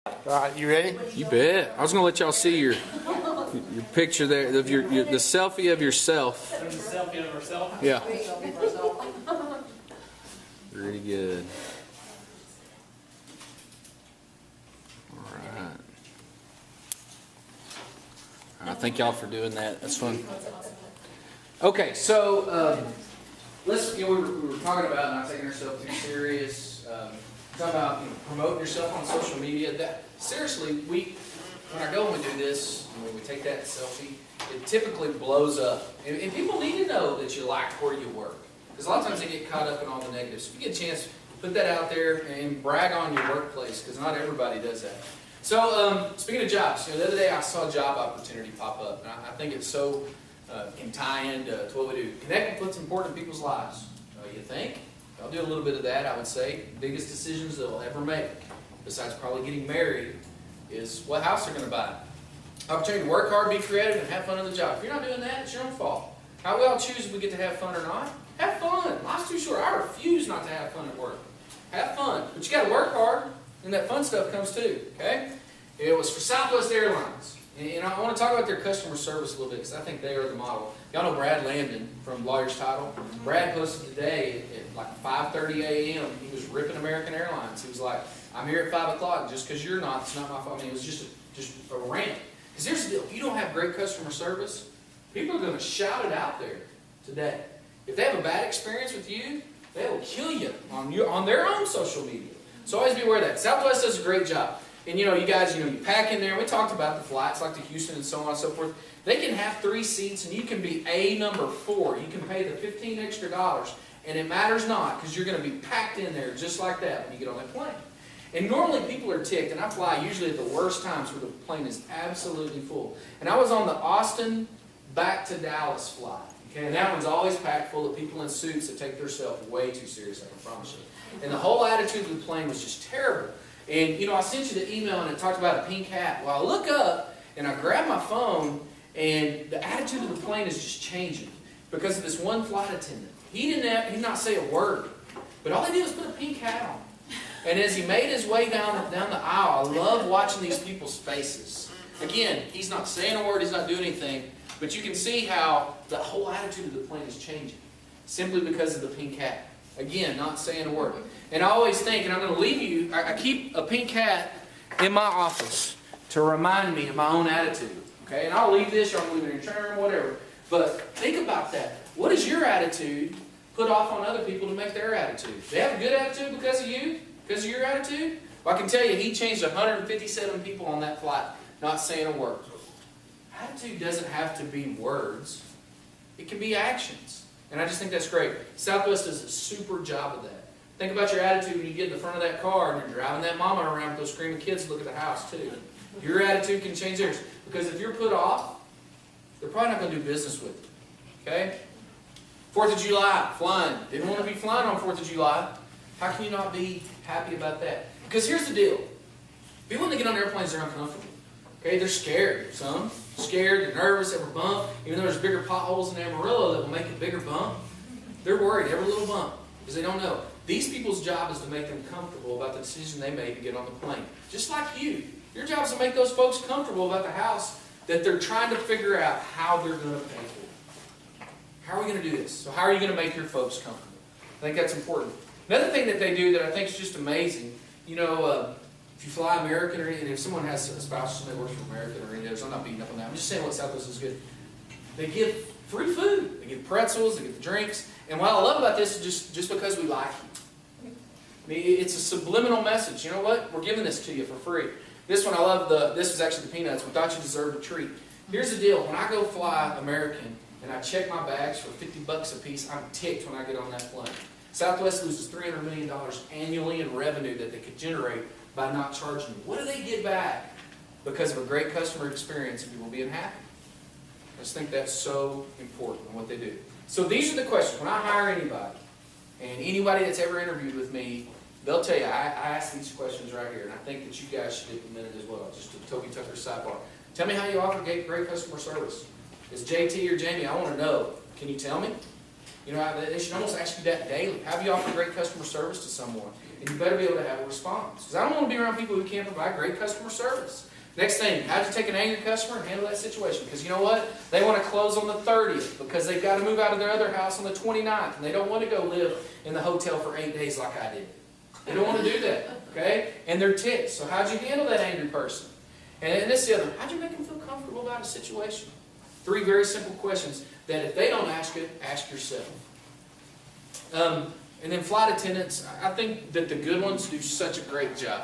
All right, you ready? You bet. I was gonna let y'all see your picture there of your the selfie of yourself. The selfie of herself? Yeah. Pretty good. All right. Thank y'all for doing that. That's fun. Okay, so let's. We were talking about not taking ourselves too serious. Talking about promoting yourself on social media. That seriously, when I go and we do this, when we take that selfie, it typically blows up, and people need to know that you like where you work, because a lot of times they get caught up in all the negatives. If you get a chance, put that out there and brag on your workplace, because not everybody does that. So speaking of jobs, the other day I saw a job opportunity pop up, and I think it's so can tie into what we do. Connect with what's important in people's lives. You think? I'll do a little bit of that, I would say. Biggest decisions they'll ever make, besides probably getting married, is what house they're going to buy. Opportunity to work hard, be creative, and have fun on the job. If you're not doing that, it's your own fault. How we all choose if we get to have fun or not. Have fun. Life's too short. I refuse not to have fun at work. Have fun. But you got to work hard, and that fun stuff comes too. Okay? It was for Southwest Airlines. And I want to talk about their customer service a little bit, because I think they are the model. Y'all know Brad Landon from Lawyer's Title. Brad posted today at like 5:30 a.m. He was ripping American Airlines. He was like, I'm here at 5 o'clock just because you're not. It's not my fault. I mean, it was just a rant. Because here's the deal. If you don't have great customer service, people are going to shout it out there today. If they have a bad experience with you, they will kill you on their own social media. So always be aware of that. Southwest does a great job. And you guys, you pack in there. We talked about the flights like to Houston and so on and so forth. They can have 3 seats, and you can be A number 4. You can pay the $15 extra, and it matters not, because you're going to be packed in there just like that when you get on that plane. And normally people are ticked, and I fly usually at the worst times where the plane is absolutely full. And I was on the Austin back to Dallas flight. Okay, and that one's always packed full of people in suits that take themselves way too serious, I can promise you. And the whole attitude of the plane was just terrible. And I sent you the email, and it talked about a pink hat. Well, I look up, and I grab my phone, and the attitude of the plane is just changing because of this one flight attendant. He did not say a word, but all he did was put a pink hat on. And as he made his way down the aisle, I love watching these people's faces. Again, he's not saying a word, he's not doing anything, but you can see how the whole attitude of the plane is changing simply because of the pink hat. Again, not saying a word. And I always think, and I'm going to leave you, I keep a pink hat in my office to remind me of my own attitude. Okay? And I'll leave this, or I'll leave it in your room, whatever. But think about that. What is your attitude put off on other people to make their attitude? They have a good attitude because of you? Because of your attitude? Well, I can tell you, he changed 157 people on that flight, not saying a word. Attitude doesn't have to be words. It can be actions. And I just think that's great. Southwest does a super job of that. Think about your attitude when you get in the front of that car and you're driving that mama around with those screaming kids to look at the house too. Your attitude can change theirs. Because if you're put off, they're probably not going to do business with you. Okay? 4th of July, flying. Didn't want to be flying on 4th of July. How can you not be happy about that? Because here's the deal. People, when they get on airplanes, they're uncomfortable. Okay? They're scared. Some scared, they're nervous, every bump. Even though there's bigger potholes in Amarillo that will make a bigger bump, they're worried every little bump because they don't know. These people's job is to make them comfortable about the decision they made to get on the plane. Just like you. Your job is to make those folks comfortable about the house that they're trying to figure out how they're going to pay for. How are we going to do this? So how are you going to make your folks comfortable? I think that's important. Another thing that they do that I think is just amazing, if you fly American, or if someone has a spouse that works for American or any others, I'm not beating up on that. I'm just saying what Southwest is good. They give free food. They give pretzels. They give the drinks. And what I love about this is just because we like you. I mean, it's a subliminal message. You know what? We're giving this to you for free. This one I love. This is actually the peanuts. We thought you deserved a treat. Here's the deal. When I go fly American and I check my bags for $50 a piece, I'm ticked when I get on that plane. Southwest loses $300 million annually in revenue that they could generate by not charging you. What do they get back? Because of a great customer experience and people being happy. I just think that's so important in what they do. So these are the questions. When I hire anybody, and anybody that's ever interviewed with me, they'll tell you, I ask these questions right here, and I think that you guys should implement it as well. Just a Toby Tucker sidebar. Tell me how you offer great customer service. Is JT or Jamie, I want to know. Can you tell me? They should almost ask you that daily. How do you offer great customer service to someone? and you better be able to have a response. Because I don't want to be around people who can't provide great customer service. Next thing, how'd you take an angry customer and handle that situation? Because you know what? They want to close on the 30th because they've got to move out of their other house on the 29th, and they don't want to go live in the hotel for 8 days like I did. They don't want to do that, okay? And they're ticked. So how'd you handle that angry person? And this is the other. How'd you make them feel comfortable about a situation? 3 very simple questions that if they don't ask it, ask yourself. And then flight attendants, I think that the good ones do such a great job.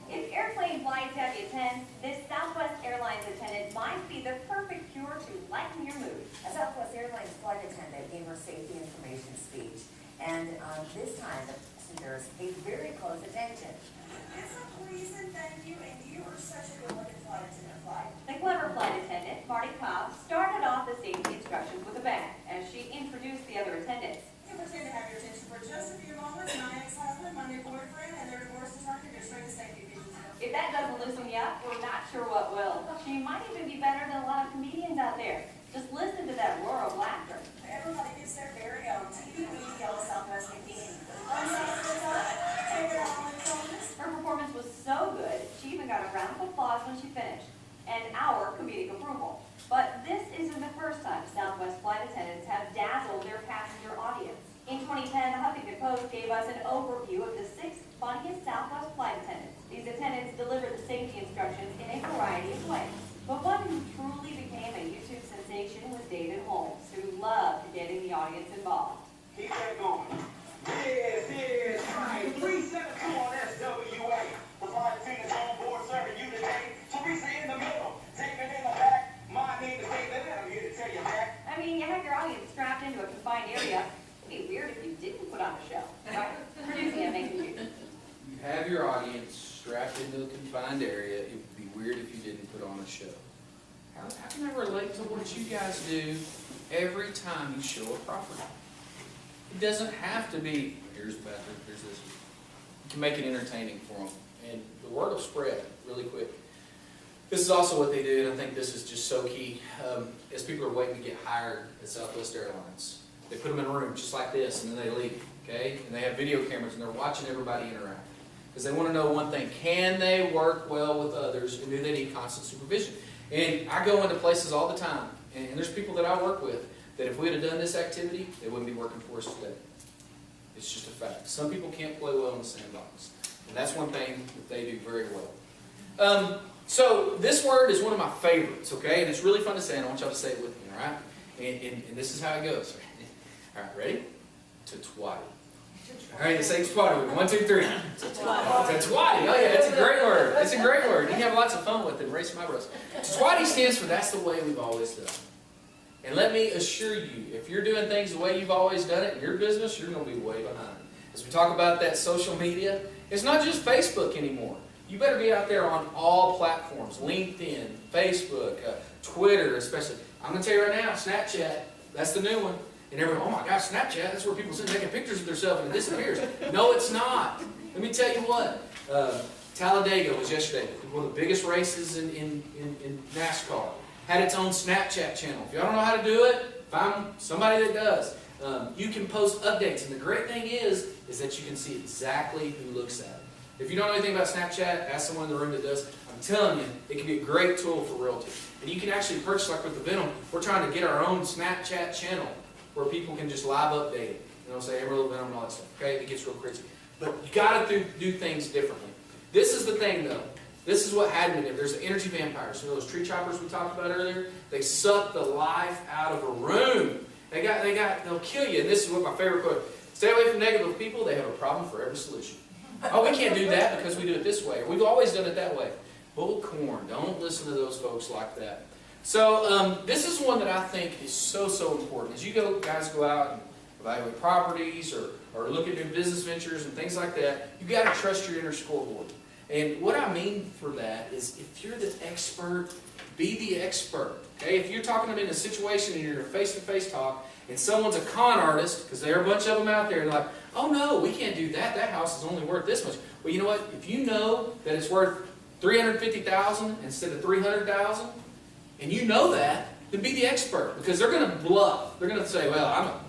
If airplane flights have you tense, this Southwest Airlines attendant might be the perfect cure to lighten your mood. A Southwest Airlines flight attendant gave her safety information speech, and this time the passengers paid very close attention. It's a please and thank you, and you are such a good-looking flight attendant, Flight. The clever flight attendant, Marty Cobb, started off the safety instructions with a bang as she introduced the other attendants. You pretend to have your attention for just a few moments. My ex-husband, my new boyfriend, and their divorce attorney go straight to safety features. If that doesn't loosen you up, we're not sure what will. She might even be better than a lot of comedians out there. Just listen to that roar of laughter. Everybody gets their very own TV yellow Southwest bikini. Take it out on the shoulders. Her performance was so good, she even got a round of applause when she finished, and our comedic approval. But this isn't the first time Southwest flight attendants have dazzled their passenger audience. In 2010, the Huffington Post gave us an overview of the 6 funniest Southwest flight attendants. These attendants delivered the safety instructions in a variety of ways. But one who truly became a YouTube sensation was David Holmes, who loved getting the audience involved. Keep that going. This is Train 372 on SWA. The flight attendants on board serving you today. Teresa in the middle, David in the back. My name is David, and I'm here to tell you that. I mean, you have your audience strapped into a confined area. It'd be weird if you didn't put on a show, right? Producing it makes it cute. You have your audience strapped into a confined area. It would be weird if you didn't put on a show. How can I relate to what you guys do every time you show a property? It doesn't have to be, here's the bathroom, here's this. You can make it entertaining for them. And the word will spread really quick. This is also what they do, and I think this is just so key. As people are waiting to get hired at Southwest Airlines, they put them in a room just like this, and then they leave, okay? And they have video cameras, and they're watching everybody interact. Because they want to know one thing: can they work well with others, and do they need constant supervision? And I go into places all the time, and there's people that I work with that if we had done this activity, they wouldn't be working for us today. It's just a fact. Some people can't play well in the sandbox, and that's one thing that they do very well. So this word is one of my favorites, okay? And it's really fun to say, and I want y'all to say it with me, all right? And this is how it goes. All right, ready? Tatwadi. All right, say tatwadi with me. 1, 2, 3. Tatwadi. Oh yeah, it's a great word. It's a great word. You can have lots of fun with it. Raise some eyebrows. Tatwadi stands for that's the way we've always done it. And let me assure you, if you're doing things the way you've always done it in your business, you're going to be way behind. As we talk about that social media, it's not just Facebook anymore. You better be out there on all platforms: LinkedIn, Facebook, Twitter, especially. I'm going to tell you right now, Snapchat, that's the new one. And everyone, oh my gosh, Snapchat, that's where people sit taking pictures of themselves and it disappears. No, it's not. Let me tell you what. Talladega was yesterday, one of the biggest races in NASCAR. Had its own Snapchat channel. If y'all don't know how to do it, find somebody that does. You can post updates, and the great thing is that you can see exactly who looks at it. If you don't know anything about Snapchat, ask someone in the room that does. I'm telling you, it can be a great tool for realty. And you can actually purchase, like with the Venom, we're trying to get our own Snapchat channel where people can just live update it. You know, say Amarillo Venom and all that stuff. Okay, it gets real crazy. But you got to do things differently. This is the thing, though. This is what had been there. There's the energy vampires. You know those tree choppers we talked about earlier? They suck the life out of a room. They'll kill you. And this is what my favorite quote: stay away from negative people. They have a problem for every solution. Oh, we can't do that because we do it this way. Or we've always done it that way. Bullcorn. Don't listen to those folks like that. So this is one that I think is so important. As you guys go out and evaluate properties or look at new business ventures and things like that, you got to trust your inner scoreboard. And what I mean for that is, if you're the expert, be the expert. Okay? If you're talking to them in a situation and you're in a face-to-face talk, and someone's a con artist, because there are a bunch of them out there, and they're like, oh no, we can't do that. That house is only worth this much. Well, you know what? If you know that it's worth $350,000 instead of $300,000, and you know that, then be the expert, because they're going to bluff. They're going to say, well,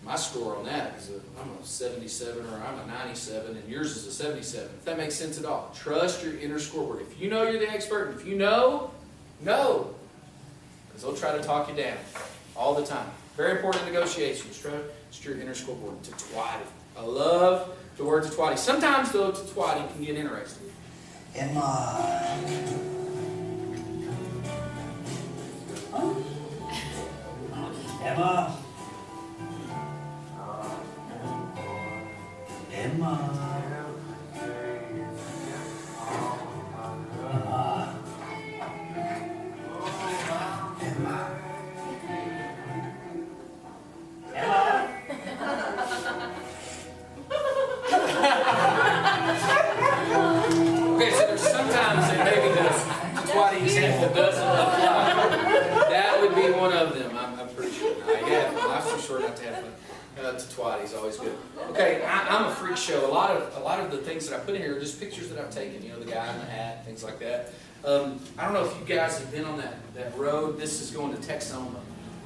my score on that is I'm a 77 or I'm a 97 and yours is a 77. If that makes sense at all. Trust your inner scoreboard. If you know you're the expert, and if you know, know. Because they'll try to talk you down all the time. Very important negotiations. Trust your inner scoreboard. Twatty. I love the word twatty. Sometimes though twatty can get interesting. Emma. Emma. Emma. Okay, so there's sometimes that maybe the twatty example doesn't apply. That would be one of them. I'm pretty sure. Life's too short not to have fun. To twatty is always good. Okay, I'm a freak show. A lot of the things that I put in here are just pictures that I've taken. You know, the guy in the hat, things like that. I don't know if you guys have been on that road. This is going to Texoma. I don't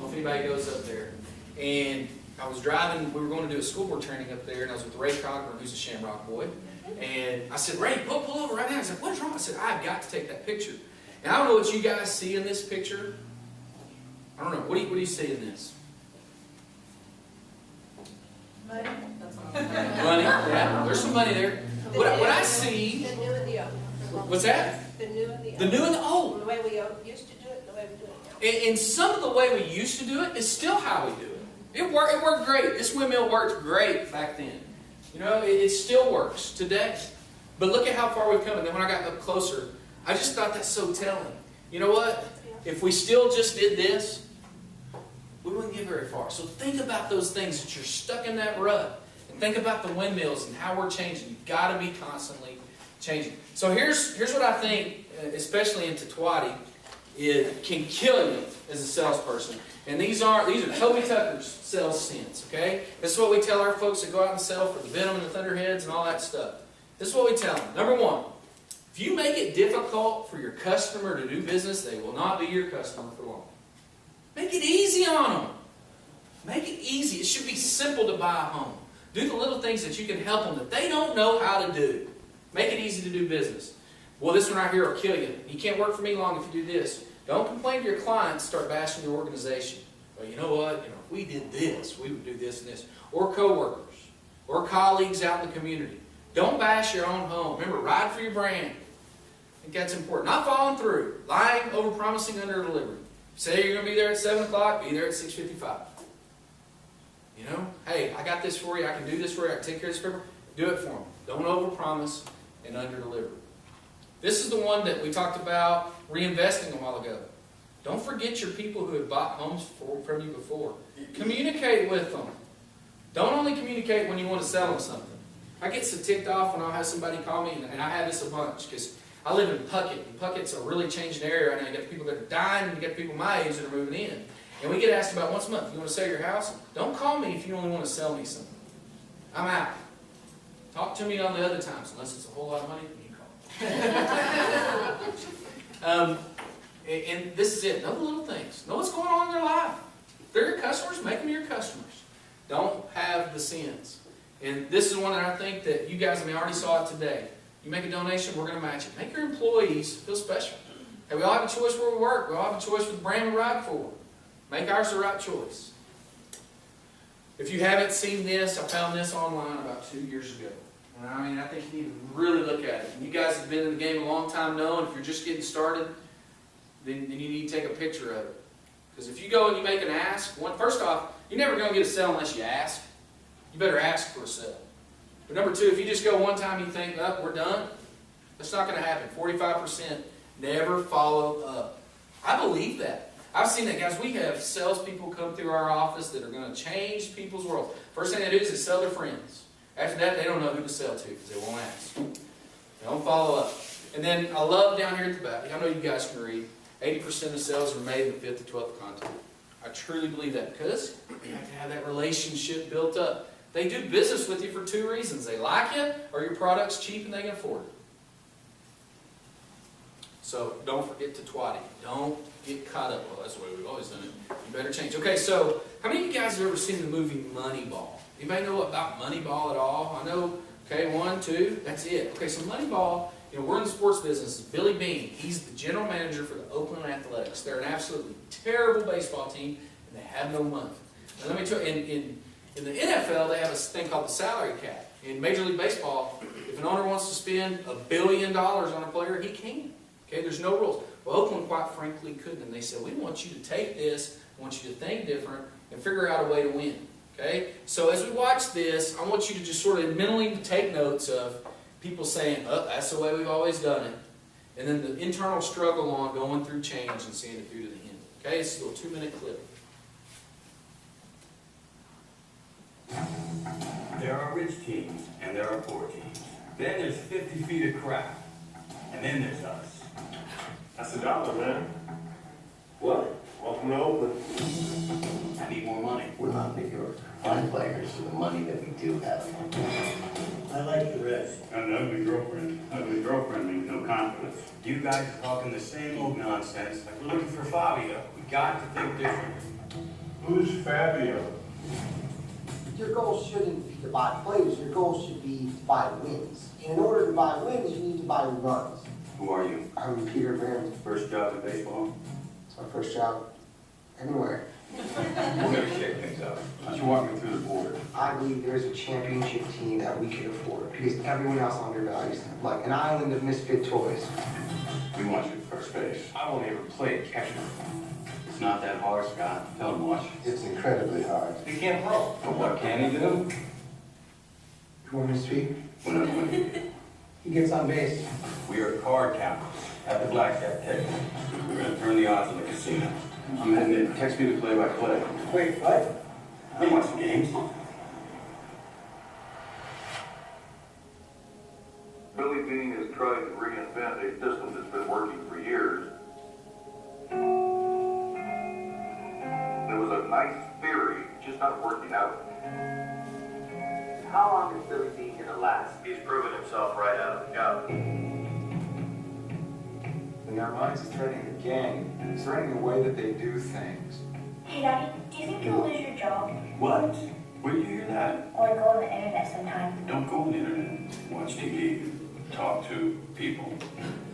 know if anybody goes up there. And I was driving. We were going to do a school board training up there, and I was with Ray Cochran, who's a Shamrock boy. And I said, Ray, pull over right now. He said, what is wrong? I said, I've got to take that picture. And I don't know what you guys see in this picture. I don't know. What do you see in this? Money. Money, yeah. There's some money there. What I see. The new and the old. What's that? The new and the old. The new and the old. The way we used to do it, the way we do it now. And some of the way we used to do it is still how we do it. It worked great. This windmill worked great back then. You know, it still works today. But look at how far we've come. And then when I got up closer, I just thought that's so telling. You know what? If we still just did this, we wouldn't get very far. So think about those things that you're stuck in that rut. And think about the windmills and how we're changing. You've got to be constantly changing. So here's what I think, especially into twatty, it can kill you as a salesperson. And these are Toby Tucker's sales stints, okay? This is what we tell our folks that go out and sell for the Venom and the Thunderheads and all that stuff. This is what we tell them. Number one, if you make it difficult for your customer to do business, they will not be your customer for long. Make it easy on them. Make it easy. It should be simple to buy a home. Do the little things that you can help them that they don't know how to do. Make it easy to do business. Well, this one right here will kill you. You can't work for me long if you do this. Don't complain to your clients, start bashing your organization. Well, you know what? If we did this, we would do this and this. Or coworkers, or colleagues out in the community. Don't bash your own home. Remember, ride for your brand. I think that's important. Not following through. Lying, over-promising, under-delivering. Say you're going to be there at 7 o'clock, be there at 6:55. You know, hey, I got this for you. I can do this for you. I can take care of this paper. Do it for them. Don't over-promise and under-deliver. This is the one that we talked about reinvesting a while ago. Don't forget your people who have bought homes from you before. Communicate with them. Don't only communicate when you want to sell them something. I get so ticked off when I'll have somebody call me, and I have this a bunch, because I live in Puckett, and Puckett's a really changing area right now. You got people that are dying, and you got people my age that are moving in. And we get asked about once a month, you want to sell your house? Don't call me if you only want to sell me something. I'm out. Talk to me on the other times, unless it's a whole lot of money, you call. And this is it. Know the little things. Know what's going on in their life. If they're your customers, make them your customers. Don't have the sins. And this is one that I think that you guys, I already saw it today. You make a donation, we're going to match it. Make your employees feel special. Hey, we all have a choice where we work. We all have a choice for the brand we ride for. Make ours the right choice. If you haven't seen this, I found this online about 2 years ago. And I think you need to really look at it. And you guys have been in the game a long time knowing if you're just getting started, then you need to take a picture of it. Because if you go and you make an ask, first off, you're never going to get a sale unless you ask. You better ask for a sale. But number two, if you just go one time and you think, oh, we're done, that's not going to happen. 45% never follow up. I believe that. I've seen that, guys. We have salespeople come through our office that are going to change people's world. First thing they do is sell their friends. After that, they don't know who to sell to because they won't ask. They don't follow up. And then I love down here at the back, I know you guys can read, 80% of sales are made in the 5th to 12th contact. I truly believe that because you have to have that relationship built up. They do business with you for 2 reasons. They like you, or your product's cheap and they can afford it. So don't forget to twatty. Don't get caught up. Well, that's the way we've always done it. You better change. Okay, so how many of you guys have ever seen the movie Moneyball? Anybody know about Moneyball at all? I know, okay, 1, 2, that's it. Okay, so Moneyball, you know, we're in the sports business. Billy Beane, he's the general manager for the Oakland Athletics. They're an absolutely terrible baseball team, and they have no money. Now, let me tell you, in the NFL, they have a thing called the salary cap. In Major League Baseball, if an owner wants to spend $1 billion on a player, he can. Okay, there's no rules. Well, Oakland, quite frankly, couldn't. And they said, we want you to take this, we want you to think different, and figure out a way to win. Okay? So as we watch this, I want you to just sort of mentally take notes of people saying, oh, that's the way we've always done it. And then the internal struggle on going through change and seeing it through to the end. Okay? It's a little 2-minute clip. There are rich teams, and there are poor teams. Then there's 50 feet of crap. And then there's us. That's $1, man. What? Welcome to Oakland. I need more money. We're not New York. Find players for the money that we do have. I like the rest. Got an ugly girlfriend. Ugly girlfriend means no confidence. You guys are talking the same old nonsense. Like we're looking for Fabio. We got to think differently. Who's Fabio? Your goal shouldn't be to buy players, your goal should be to buy wins. And in order to buy wins, you need to buy runs. Who are you? I'm Peter Graham. First job in baseball? It's my first job anywhere. We're gonna shake things up. Why don't you walk me through the board? I believe there's a championship team that we can afford because everyone else undervalues them. Like an island of misfit toys. We want you at first base. I won't ever play catcher. It's not that hard, Scott. Tell him watch. It's incredibly hard. He can't throw. But what can he do? You want me to speak? We're not winning. He gets on base. We are card counters at the blackjack table. We're gonna turn the odds on the casino. I'm heading in. Text me the play-by-play. Wait, what? I watch the games. Billy Beane has tried to reinvent a system that's been working for years. It was a nice theory, just not working out. How long is Billy Beane gonna last? He's proven himself right out of the job. In their minds, it's threatening the gang. It's threatening the way that they do things. Hey, Daddy, do you think you'll lose your job? What? Where did you hear that? Or go on the internet sometime? Don't go on the internet. Watch TV. Talk to people.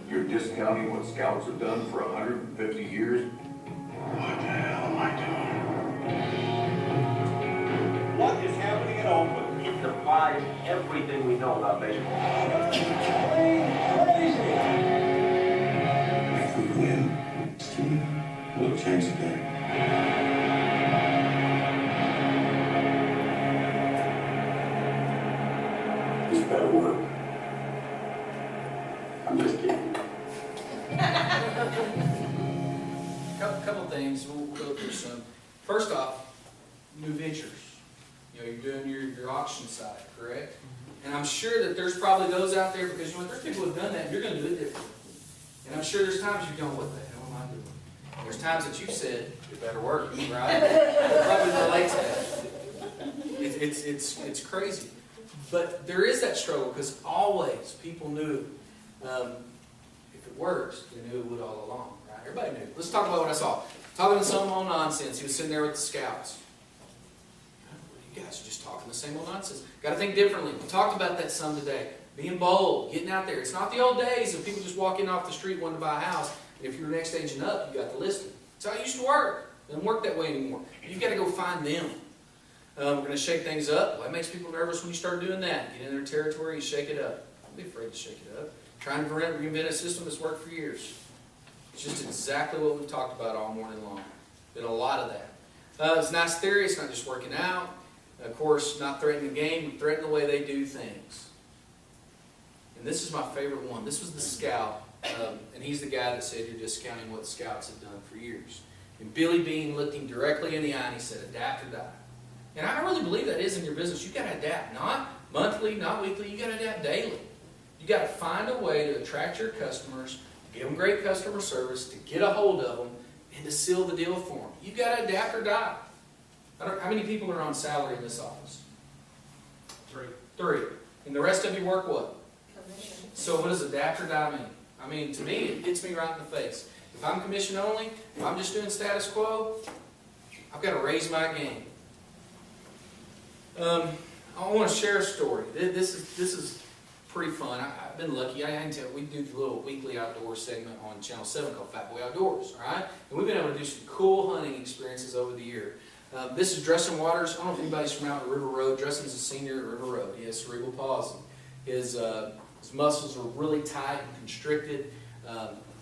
You're discounting what scouts have done for 150 years? What the hell am I doing? What is happening in Oakland? It defies everything we know about baseball. If we win, this team will change the game. This better work. I'm just kidding. Couple things, we'll go through some. First off, new ventures. You know, you're doing your auction site, correct? And I'm sure that there's probably those out there, because you know, there's people who've done that, and you're going to do it differently. And I'm sure there's times you're going, what the hell am I doing? And there's times that you've said, it better work, right? Probably relate to that. It's crazy. But there is that struggle, because always people knew if it works, they knew it would all along, right? Everybody knew. Let's talk about what I saw. Talking to some old nonsense. He was sitting there with the scouts. You guys are just talking the same old nonsense. Got to think differently. We talked about that some today. Being bold, getting out there. It's not the old days of people just walking off the street wanting to buy a house, and if you're next agent up, you got the listing. That's how it used to work. It doesn't work that way anymore. You've got to go find them. We're going to shake things up. Well, that makes people nervous when you start doing that. Get in their territory, you shake it up. Don't be afraid to shake it up. Trying to reinvent a system that's worked for years. It's just exactly what we've talked about all morning long. Been a lot of that. It's a nice theory. It's not just working out. Of course, not threatening the game, but threatening the way they do things. And this is my favorite one. This was the scout, and he's the guy that said you're discounting what scouts have done for years. And Billy Beane looked him directly in the eye and he said, adapt or die. And I really believe that is in your business. You've got to adapt. Not monthly, not weekly. You've got to adapt daily. You've got to find a way to attract your customers, give them great customer service, to get a hold of them, and to seal the deal for them. You've got to adapt or die. How many people are on salary in this office? 3. 3. And the rest of you work what? Commission. So what does adapt or die mean? I mean, to me, it hits me right in the face. If I'm commission only, if I'm just doing status quo, I've got to raise my game. I want to share a story. This is pretty fun. I've been lucky. I can tell you, we do the little weekly outdoor segment on Channel 7 called Fat Boy Outdoors, all right? And we've been able to do some cool hunting experiences over the year. This is Dresden Waters. I don't know if anybody's from out at River Road. Dresden's a senior at River Road. He has cerebral palsy. His muscles are really tight and constricted.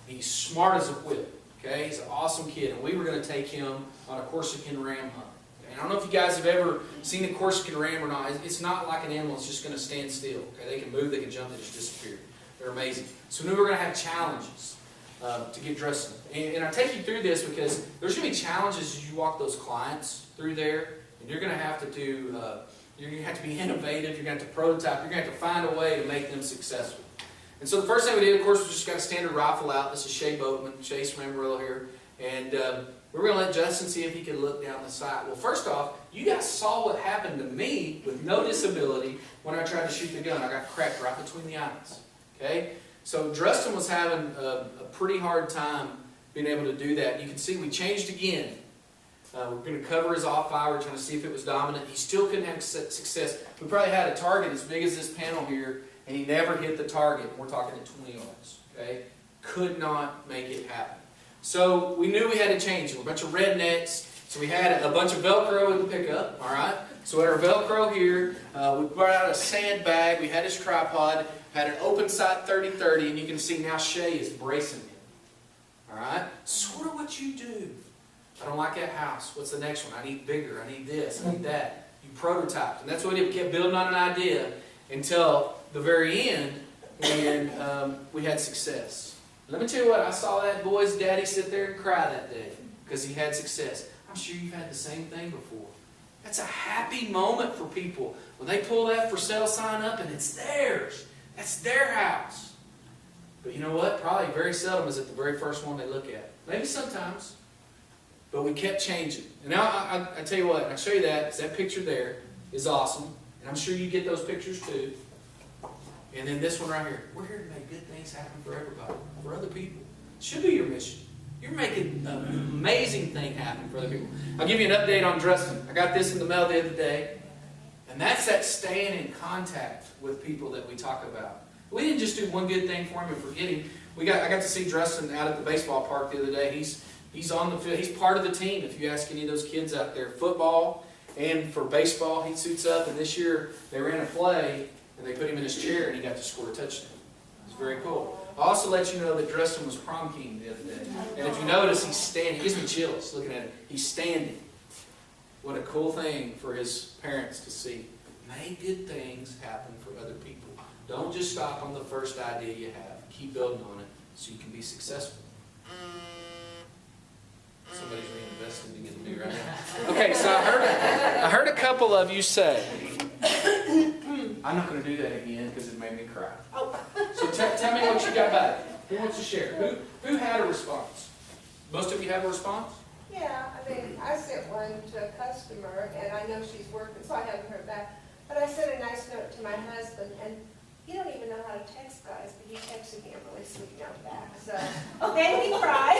He's smart as a whip. Okay, he's an awesome kid, and we were going to take him on a Corsican ram hunt. Okay? I don't know if you guys have ever seen a Corsican ram or not. It's not like an animal that's just going to stand still. Okay, they can move, they can jump, they just disappear. They're amazing. So we knew we were going to have challenges to get dressed in. And I take you through this because there's going to be challenges as you walk those clients through there, and you're going to have to do. You're going to have to be innovative. You're going to have to prototype. You're going to have to find a way to make them successful. And so the first thing we did, of course, was just got a standard rifle out. This is Shea Boatman, Chase from Amarillo here. And we were going to let Justin see if he could look down the sight. Well, first off, you guys saw what happened to me with no disability when I tried to shoot the gun. I got cracked right between the eyes. Okay? So Justin was having a pretty hard time being able to do that. You can see we changed again. We're going to cover his off-eye. We're trying to see if it was dominant. He still couldn't have success. We probably had a target as big as this panel here, and he never hit the target. We're talking at 20 yards. Okay? Could not make it happen. So we knew we had to change it. We're a bunch of rednecks. So we had a bunch of Velcro in the pickup. All right? So we had our Velcro here. We brought out a sandbag. We had his tripod. Had an open sight 30-30, and you can see now Shea is bracing him. All right? Sort of what you do. I don't like that house. What's the next one? I need bigger. I need this. I need that. You prototyped. And that's what we did. We kept building on an idea until the very end when we had success. Let me tell you what. I saw that boy's daddy sit there and cry that day because he had success. I'm sure you've had the same thing before. That's a happy moment for people when they pull that for sale sign up and it's theirs. That's their house. But you know what? Probably very seldom is it the very first one they look at. Maybe sometimes. But we kept changing. And now I tell you what, I'll show you that, because that picture there is awesome. And I'm sure you get those pictures too. And then this one right here. We're here to make good things happen for everybody, for other people. It should be your mission. You're making an amazing thing happen for other people. I'll give you an update on Dresden. I got this in the mail the other day. And that's that staying in contact with people that we talk about. We didn't just do one good thing for him and forget him. I got to see Dresden out at the baseball park the other day. He's on the field. He's part of the team. If you ask any of those kids out there, football and for baseball, he suits up. And this year they ran a play and they put him in his chair and he got to score a touchdown. It was very cool. I'll also let you know that Dresden was prom king the other day. And if you notice, he's standing. He gives me chills looking at it. He's standing. What a cool thing for his parents to see. Make good things happen for other people. Don't just stop on the first idea you have. Keep building on it so you can be successful. Somebody's reinvesting in me right now. Okay, so I heard a couple of you say, I'm not going to do that again because it made me cry. So tell me what you got back. Who wants to share? Who had a response? Most of you have a response? Yeah, I mean, I sent one to a customer, and I know she's working, so I haven't heard back. But I sent a nice note to my husband, and he don't even know how to text guys, but he texted me a really sweet note back. So, made me cry.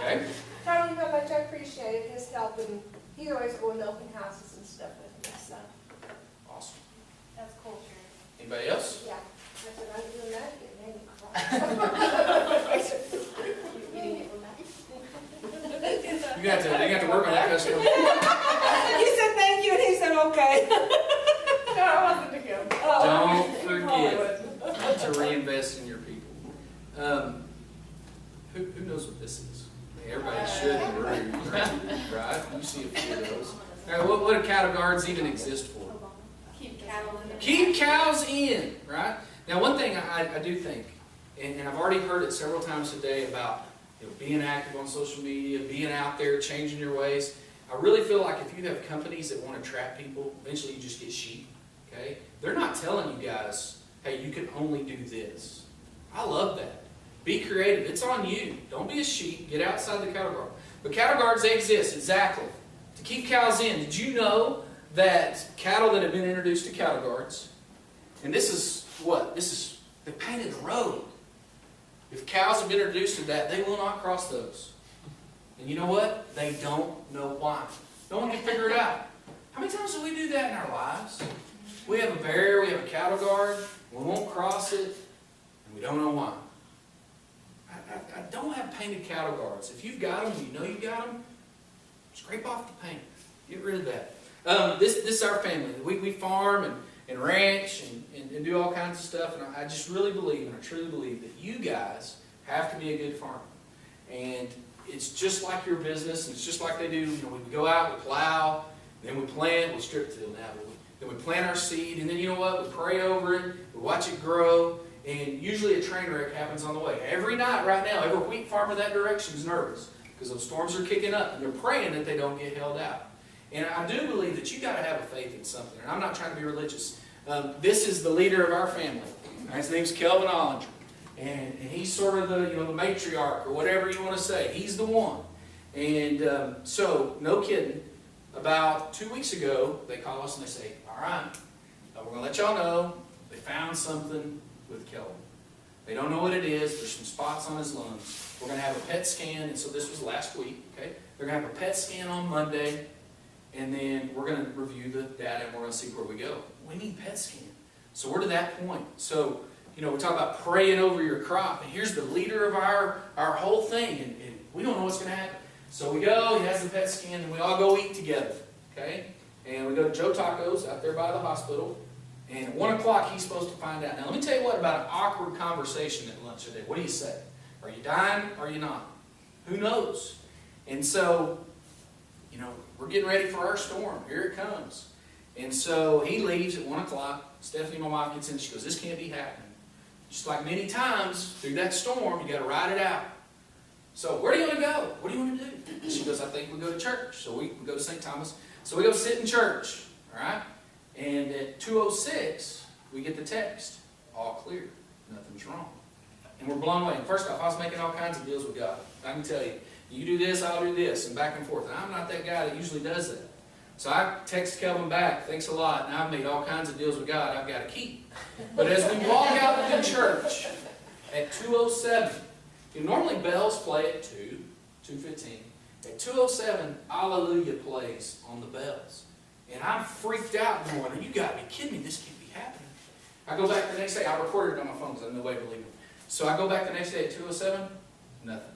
Okay. Telling him how much I appreciated his help, and he's always going to open houses and stuff with me. So, Awesome. That's cool, Sharon. Anybody else? yeah. I said, I'm doing that, it made me cry. I said, you didn't get one back? You got to work on that customer. He said thank you, and he said okay. No, I wasn't to him. Don't forget to reinvest in your people. Who knows what this is? I mean, everybody should in the room, right? You see a few of those. All right, what do cattle guards even exist for? Keep cattle in. Keep cows in, right? Now, one thing I do think, and I've already heard it several times today about being active on social media, being out there, changing your ways. I really feel like if you have companies that want to trap people, eventually you just get sheep. Okay? They're not telling you guys, hey, you can only do this. I love that. Be creative. It's on you. Don't be a sheep. Get outside the cattle guard. But cattle guards, they exist, exactly. To keep cows in. Did you know that cattle that have been introduced to cattle guards, and this is what? They painted the road. If cows have been introduced to that, they will not cross those. And you know what? They don't know why. No one can figure it out. How many times do we do that in our lives? We have a barrier, we have a cattle guard, we won't cross it, and we don't know why. I don't have painted cattle guards. If you've got them, you know you got them, scrape off the paint. Get rid of that. This is our family. We farm and ranch and do all kinds of stuff. And I just really believe, and I truly believe, that you guys have to be a good farmer. And it's just like your business. And it's just like they do. You know, we go out, we plow, then we plant. We strip till now. Then we plant our seed. And then you know what? We pray over it. We watch it grow. And usually a train wreck happens on the way. Every night right now, every wheat farmer that direction is nervous because those storms are kicking up. And they're praying that they don't get held out. And I do believe that you got to have a faith in something. And I'm not trying to be religious. This is the leader of our family. His name's Kelvin Ollinger. And he's sort of the matriarch or whatever you want to say. He's the one. And so, no kidding, about 2 weeks ago, they call us and they say, all right, we're going to let y'all know they found something with Kelvin. They don't know what it is. There's some spots on his lungs. We're going to have a PET scan. And so this was last week. Okay, they're going to have a PET scan on Monday. And then we're going to review the data and we're going to see where we go. We need PET scan. So we're to that point. So, we talk about praying over your crop. And here's the leader of our whole thing. And we don't know what's going to happen. So we go, he has the PET scan, and we all go eat together. Okay? And we go to Joe Tacos out there by the hospital. And at 1 o'clock, he's supposed to find out. Now, let me tell you what about an awkward conversation at lunch today. What do you say? Are you dying or are you not? Who knows? And so, we're getting ready for our storm. Here it comes. And so he leaves at 1 o'clock. Stephanie, my wife, gets in. She goes, this can't be happening. Just like many times through that storm, you got to ride it out. So where do you want to go? What do you want to do? She goes, I think we'll go to church. So we go to St. Thomas. So we go sit in church. All right? And at 2:06, we get the text. All clear. Nothing's wrong. And we're blown away. And first off, I was making all kinds of deals with God. I can tell you. You do this, I'll do this, and back and forth. And I'm not that guy that usually does that. So I text Kelvin back, thanks a lot, and I've made all kinds of deals with God I've got to keep. But as we walk out of the church at 2:07, normally bells play at 2:15. At 2:07, Alleluia plays on the bells. And I'm freaked out going, you got to be kidding me, this can't be happening. I go back the next day, I recorded it on my phone because I have no way of believing it. So I go back the next day at 2:07, nothing.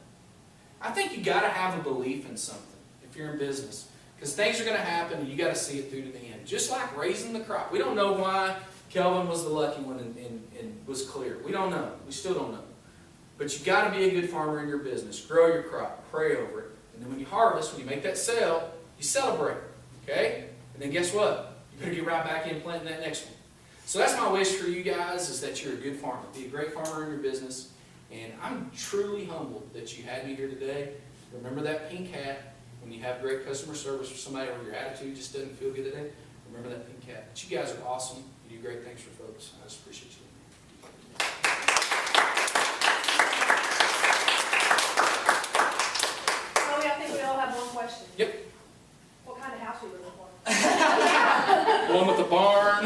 I think you got to have a belief in something if you're in business. Because things are going to happen and you got to see it through to the end. Just like raising the crop. We don't know why Kelvin was the lucky one and was clear. We don't know. We still don't know. But you got to be a good farmer in your business. Grow your crop. Pray over it. And then when you harvest, when you make that sale, you celebrate. Okay? And then guess what? You better get right back in planting that next one. So that's my wish for you guys, is that you're a good farmer. Be a great farmer in your business. And I'm truly humbled that you had me here today. Remember that pink hat when you have great customer service for somebody or your attitude just doesn't feel good today. Remember that pink hat. But you guys are awesome. You do great things for folks. I just appreciate you. Toby, I think we all have one question. Yep. What kind of house are you looking for? The one with the barn.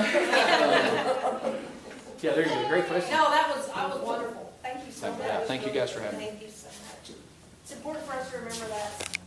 Yeah, there you go. Great question. No, that was wonderful. Thank you so much. Thank you guys for having me. Thank you so much. It's important for us to remember that.